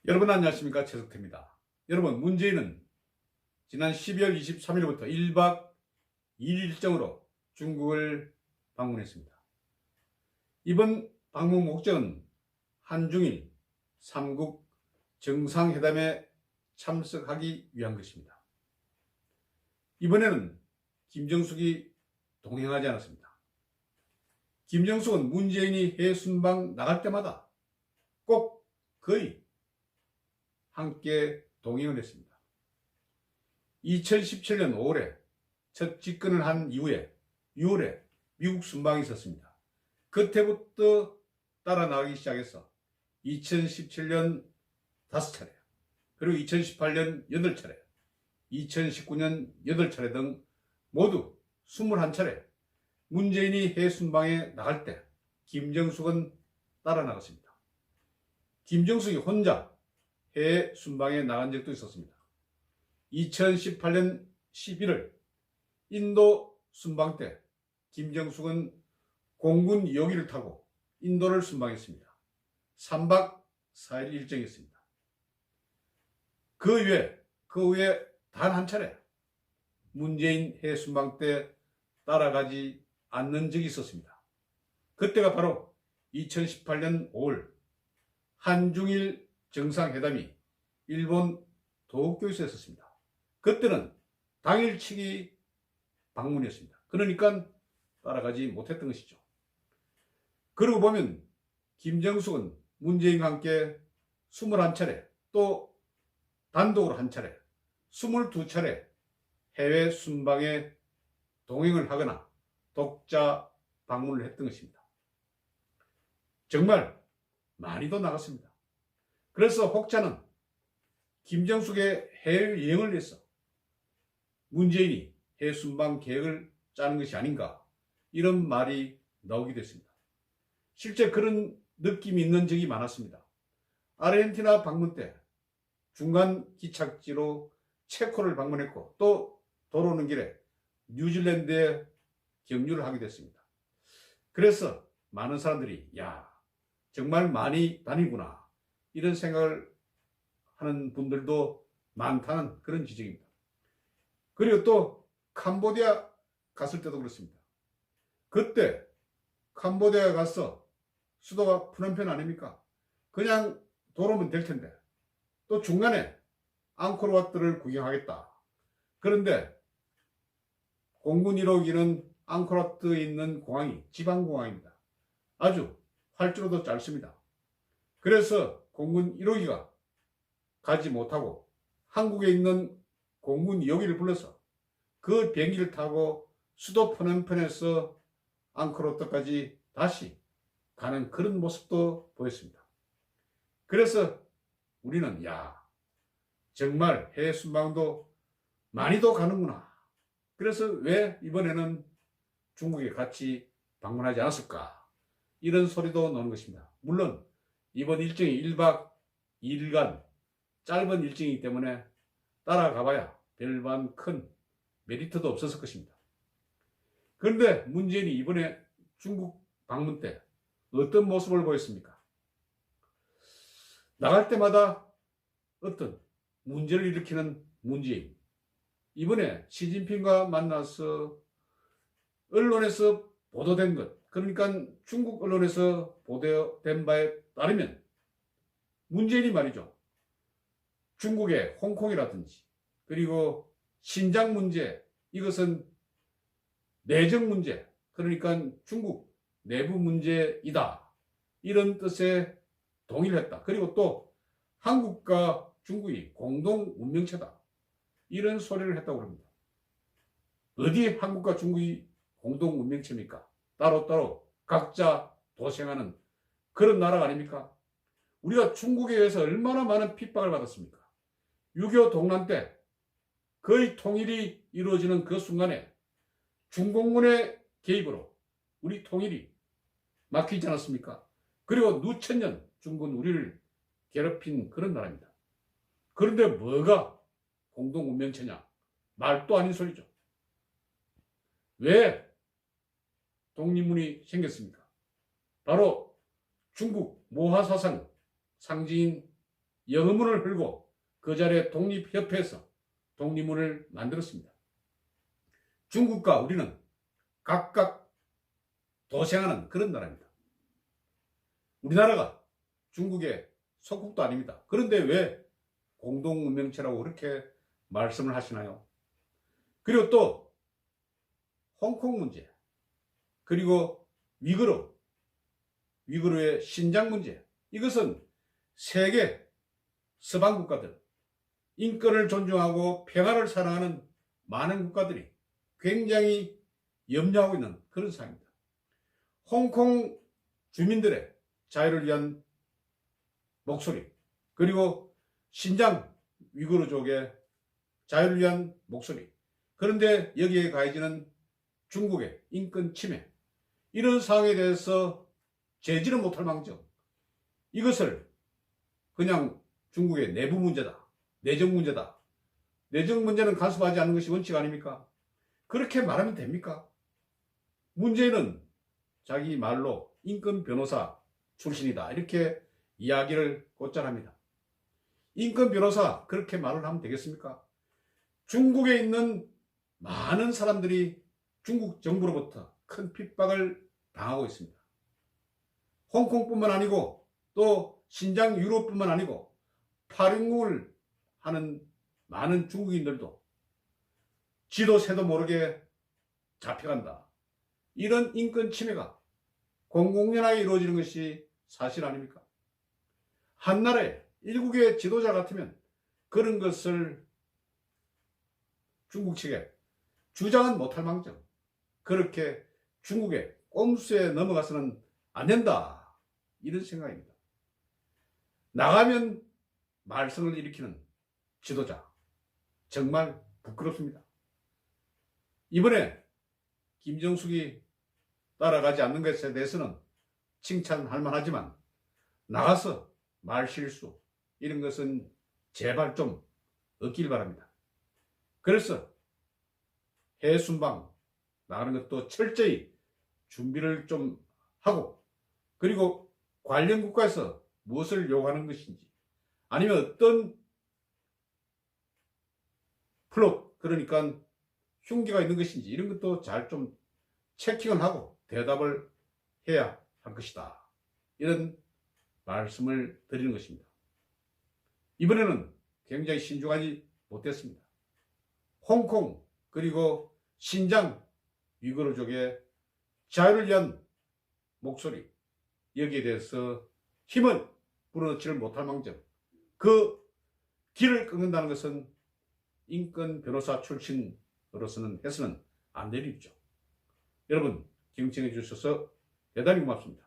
여러분 안녕하십니까, 최석태입니다. 여러분, 문재인은 지난 12월 23일부터 1박 2일 일정으로 중국을 방문했습니다. 이번 방문 목적은 한중일 3국 정상회담에 참석하기 위한 것입니다. 이번에는 김정숙이 동행하지 않았습니다. 김정숙은 문재인이 해외 순방 나갈 때마다 꼭 거의 함께 동행을 했습니다. 2017년 5월에 첫 집권을 한 이후에 6월에 미국 순방이 있었습니다. 그때부터 따라 나가기 시작해서 2017년 5차례, 그리고 2018년 8차례, 2019년 8차례 등 모두 21차례 문재인이 해외 순방에 나갈 때 김정숙은 따라 나갔습니다. 김정숙이 혼자 해외 순방에 나간 적도 있었습니다. 2018년 11월 인도 순방 때 김정숙은 공군 2호기를 타고 인도를 순방했습니다. 3박 4일 일정이었습니다. 그 후에 단 한 차례 문재인 해외 순방 때 따라가지 않는 적이 있었습니다. 그때가 바로 2018년 5월 한중일 정상회담이 일본 도쿄에서 했었습니다. 그때는 당일치기 방문이었습니다. 그러니까 따라가지 못했던 것이죠. 그러고 보면 김정숙은 문재인과 함께 21차례, 또 단독으로 한 차례, 22차례 해외 순방에 동행을 하거나 독자 방문을 했던 것입니다. 정말 많이도 나갔습니다. 그래서 혹자는 김정숙의 해외여행을 위해서 문재인이 해외 순방 계획을 짜는 것이 아닌가, 이런 말이 나오기도 했습니다. 실제 그런 느낌이 있는 적이 많았습니다. 아르헨티나 방문 때 중간 기착지로 체코를 방문했고, 또 돌아오는 길에 뉴질랜드에 경유를 하게 됐습니다. 그래서 많은 사람들이 정말 많이 다니구나, 이런 생각을 하는 분들도 많다는 그런 지적입니다. 그리고 또 캄보디아 갔을 때도 그렇습니다. 그때 캄보디아 가서 수도가 프놈펜 아닙니까? 그냥 돌아오면 될 텐데 또 중간에 앙코르와트를 구경하겠다. 그런데 공군 1호기는 앙코르와트에 있는 공항이 지방공항입니다. 아주 활주로도 짧습니다. 그래서 공군 1호기가 가지 못하고 한국에 있는 공군 2호기를 불러서 그 비행기를 타고 수도 프놈펜에서 앙코르와트까지 다시 가는 그런 모습도 보였습니다. 그래서 우리는 정말 해외 순방도 많이도 가는구나. 그래서 왜 이번에는 중국에 같이 방문하지 않았을까, 이런 소리도 나오는 것입니다. 물론 이번 일정이 1박 2일간 짧은 일정이기 때문에 따라가봐야 별반 큰 메리트도 없었을 것입니다. 그런데 문재인이 이번에 중국 방문 때 어떤 모습을 보였습니까? 나갈 때마다 어떤 문제를 일으키는 문재인. 이번에 시진핑과 만나서 언론에서 보도된 것, 그러니까 중국 언론에서 보도된 바에 따르면 문재인이 말이죠, 중국의 홍콩이라든지 그리고 신장 문제, 이것은 내정 문제, 그러니까 중국 내부 문제이다, 이런 뜻의 동의를 했다. 그리고 또 한국과 중국이 공동 운명체다, 이런 소리를 했다고 합니다. 어디 한국과 중국이 공동 운명체입니까? 따로따로 각자 도생하는 그런 나라가 아닙니까? 우리가 중국에 의해서 얼마나 많은 핍박을 받았습니까? 6.25 동란 때 거의 통일이 이루어지는 그 순간에 중공군의 개입으로 우리 통일이 막히지 않았습니까? 그리고 누천년 중군 우리를 괴롭힌 그런 나라입니다. 그런데 뭐가 공동 운명체냐? 말도 아닌 소리죠. 왜 독립문이 생겼습니까? 바로 중국 모화사상 상징인 영어문을 흘고 그 자리에 독립협회에서 독립문을 만들었습니다. 중국과 우리는 각각 도생하는 그런 나라입니다. 우리나라가 중국의 속국도 아닙니다. 그런데 왜 공동운명체라고 그렇게 말씀을 하시나요? 그리고 또 홍콩 문제, 그리고 위구르의 신장 문제, 이것은 세계 서방 국가들, 인권을 존중하고 평화를 사랑하는 많은 국가들이 굉장히 염려하고 있는 그런 사항입니다. 홍콩 주민들의 자유를 위한 목소리, 그리고 신장 위구르족의 자유를 위한 목소리, 그런데 여기에 가해지는 중국의 인권 침해, 이런 상황에 대해서 제지는 못할 망정 이것을 그냥 중국의 내부 문제다, 내정 문제다, 내정 문제는 간섭하지 않는 것이 원칙 아닙니까? 그렇게 말하면 됩니까? 문재인은 자기 말로 인권 변호사 출신이다, 이렇게 이야기를 곧잘 합니다. 인권 변호사 그렇게 말을 하면 되겠습니까? 중국에 있는 많은 사람들이 중국 정부로부터 큰 핍박을 당하고 있습니다. 홍콩뿐만 아니고 또 신장 유럽뿐만 아니고 파륙을 하는 많은 중국인들도 지도 새도 모르게 잡혀간다. 이런 인권 침해가 공공연하게 이루어지는 것이 사실 아닙니까? 한나라의 일국의 지도자 같으면 그런 것을 중국 측에 주장은 못할 망정 그렇게 중국의 꼼수에 넘어가서는 안 된다, 이런 생각입니다. 나가면 말썽을 일으키는 지도자 정말 부끄럽습니다. 이번에 김정숙이 따라가지 않는 것에 대해서는 칭찬할 만하지만 나가서 말실수 이런 것은 제발 좀 없길 바랍니다. 그래서 해순방 나가는 것도 철저히 준비를 좀 하고, 그리고 관련 국가에서 무엇을 요구하는 것인지, 아니면 어떤 플롯, 그러니까 흉기가 있는 것인지 이런 것도 잘 좀 체킹을 하고 대답을 해야 할 것이다, 이런 말씀을 드리는 것입니다. 이번에는 굉장히 신중하지 못했습니다. 홍콩 그리고 신장 위구르족의 자유를 위한 목소리, 여기에 대해서 힘을 불어넣지를 못할 망정 그 길을 끊는다는 것은 인권 변호사 출신으로서는 해서는 안 될 일이죠. 여러분 경청해 주셔서 대단히 고맙습니다.